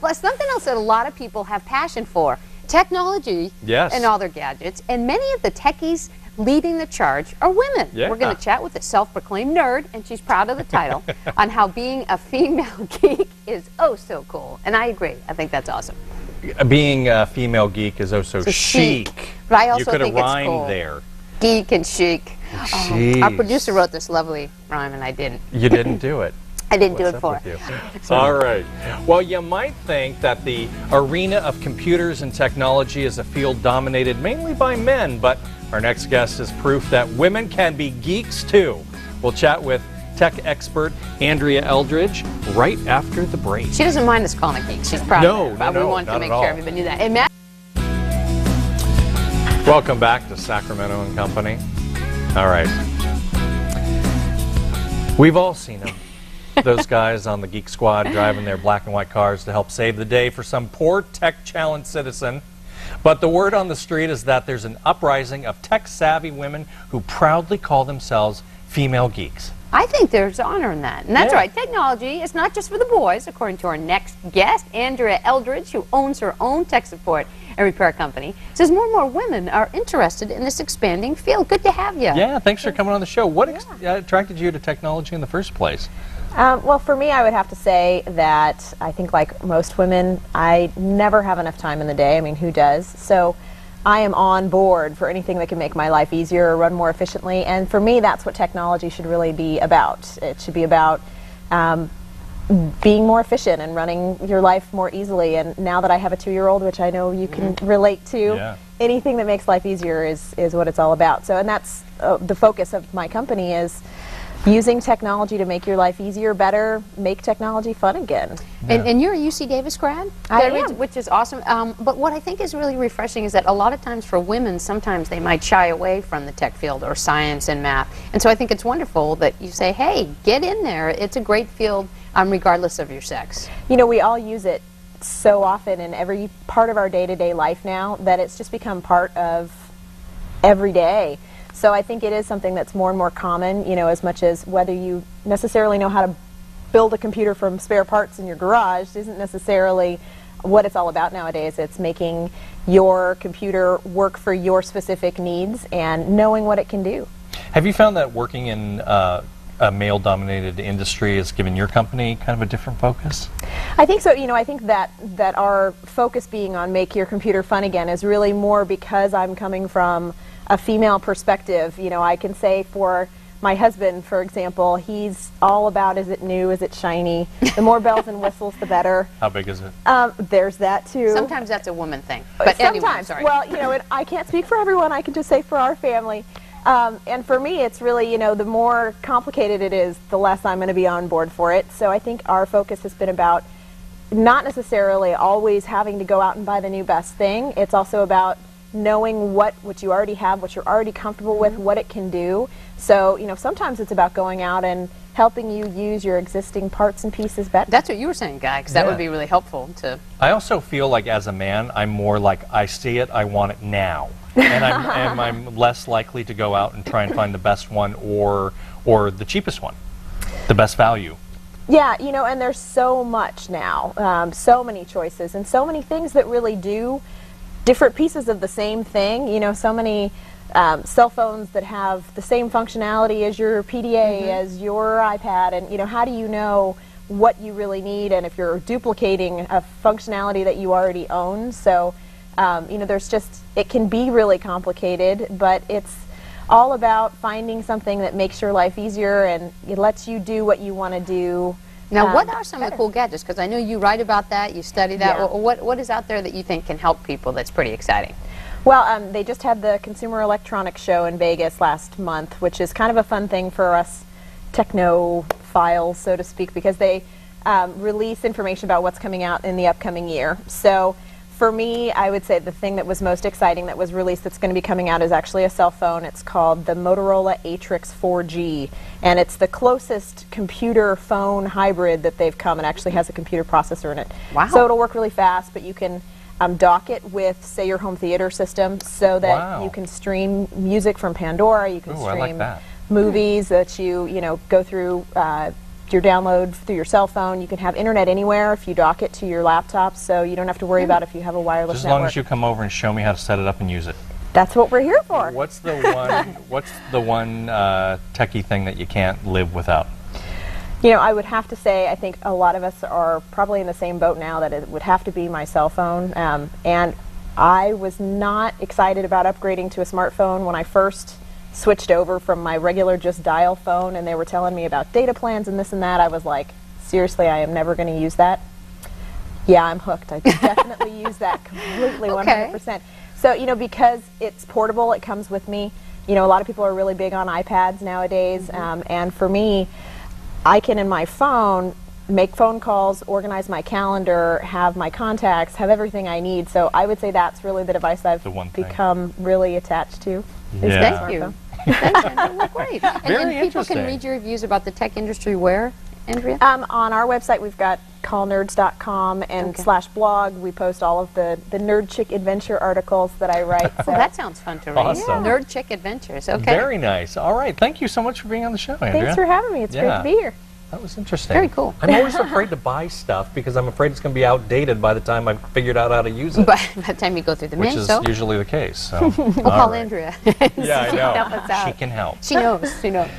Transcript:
Well, something else that a lot of people have passion for, technology and all their gadgets, and many of the techies leading the charge are women. Yeah. We're going to chat with a self-proclaimed nerd, and she's proud of the title, on how being a female geek is oh so cool. And I agree. I think that's awesome. Being a female geek is oh so chic. But I also you could have think it's rhymed cool. there. Geek and chic. Our producer wrote this lovely rhyme, and I didn't. You didn't do it. I didn't do it for her. All right. Well, you might think that the arena of computers and technology is a field dominated mainly by men, but our next guest is proof that women can be geeks too. We'll chat with tech expert Andrea Eldridge right after the break. She doesn't mind us calling her geeks. She's proud of it, but we wanted to make sure everybody knew that. And welcome back to Sacramento and Company. All right. We've all seen them. Those guys on the Geek Squad driving their black and white cars to help save the day for some poor tech-challenged citizen. But the word on the street is that there's an uprising of tech-savvy women who proudly call themselves female geeks. I think there's honor in that. And that's right. Technology is not just for the boys, according to our next guest, Andrea Eldridge, who owns her own tech support and repair company, says more and more women are interested in this expanding field. Good to have you. Yeah, thanks for coming on the show. What attracted you to technology in the first place? Well, for me, I would have to say that I think, like most women, I never have enough time in the day. I mean, who does? So I am on board for anything that can make my life easier or run more efficiently. And for me, that's what technology should really be about. It should be about being more efficient and running your life more easily. And now that I have a 2-year-old, which I know you can relate to, anything that makes life easier is what it's all about. So, and that's the focus of my company is using technology to make your life easier, better, make technology fun again. And you're a UC Davis grad? I am. Which is awesome. But what I think is really refreshing is that a lot of times for women, sometimes they might shy away from the tech field or science and math. And so I think it's wonderful that you say, hey, get in there. It's a great field regardless of your sex. You know, we all use it so often in every part of our day-to-day life now that it's just become part of every day. So I think it is something that's more and more common, you know, as much as whether you necessarily know how to build a computer from spare parts in your garage isn't necessarily what it's all about nowadays. It's making your computer work for your specific needs and knowing what it can do. Have you found that working in a male-dominated industry has given your company kind of a different focus? I think so. You know, I think that our focus being on make your computer fun again is really more because I'm coming from a female perspective. You know, I can say for my husband, for example, he's all about, is it new, is it shiny? The more bells and whistles, the better. How big is it? There's that too. Sometimes that's a woman thing. But sometimes, anyway, sorry. Well, you know, I can't speak for everyone. I can just say for our family. And for me, it's really, you know, the more complicated it is, the less I'm going to be on board for it. So I think our focus has been about not necessarily always having to go out and buy the new best thing. It's also about knowing what you already have, what you're already comfortable with, what it can do. So, you know, sometimes it's about going out and helping you use your existing parts and pieces better. That's what you were saying, Guy, because that would be really helpful to... I also feel like as a man, I'm more like, I see it, I want it now. And I'm less likely to go out and try and find the best one or the cheapest one, the best value. Yeah, you know, and there's so much now, so many choices and so many things that really do different pieces of the same thing. You know, so many cell phones that have the same functionality as your PDA, as your iPad, and you know, how do you know what you really need and if you're duplicating a functionality that you already own? So, you know, there's just, it can be really complicated, but it's all about finding something that makes your life easier and it lets you do what you want to do. Now, what are some of the cool gadgets? Because I know you write about that, you study that. Yeah. What is out there that you think can help people that's pretty exciting? Well, they just had the Consumer Electronics Show in Vegas last month, which is kind of a fun thing for us technophiles, so to speak, because they release information about what's coming out in the upcoming year. So for me, I would say the thing that was most exciting that was released that's going to be coming out is actually a cell phone. It's called the Motorola Atrix 4G, and it's the closest computer phone hybrid that they've come. It actually has a computer processor in it. Wow. So it'll work really fast, but you can dock it with, say, your home theater system so that you can stream music from Pandora, you can stream movies that you know, go through your download through your cell phone. You can have internet anywhere if you dock it to your laptop, so you don't have to worry about if you have a wireless Just as network. long as you come over and show me how to set it up and use it. That's what we're here for. What's the one techie thing that you can't live without? You know, I would have to say, I think a lot of us are probably in the same boat now, that it would have to be my cell phone. And I was not excited about upgrading to a smartphone when I first switched over from my regular just dial phone, and they were telling me about data plans and this and that. I was like, seriously, I am never going to use that. Yeah, I'm hooked. I definitely use that completely, 100%. So, you know, because it's portable, it comes with me. You know, a lot of people are really big on iPads nowadays, and for me, I can, in my phone, make phone calls, organize my calendar, have my contacts, have everything I need. So I would say that's really the device I've become really attached to. Yeah. Thank you. Thank you. Well, great. Very and people can interesting. read your reviews about the tech industry where, Andrea? On our website, we've got callnerds.com and /blog. We post all of the Nerd Chick Adventure articles that I write. So. Oh, that sounds fun to read. Awesome. Yeah. Nerd Chick Adventures. Okay. Very nice. All right. Thank you so much for being on the show, Andrea. Thanks for having me. It's great to be here. That was interesting. Very cool. I'm always afraid to buy stuff because I'm afraid it's going to be outdated by the time I've figured out how to use it. By the time you go through the Which manual. is usually the case. So. We'll call Andrea. Yeah, I know. Help us out. She can help. She knows. She knows.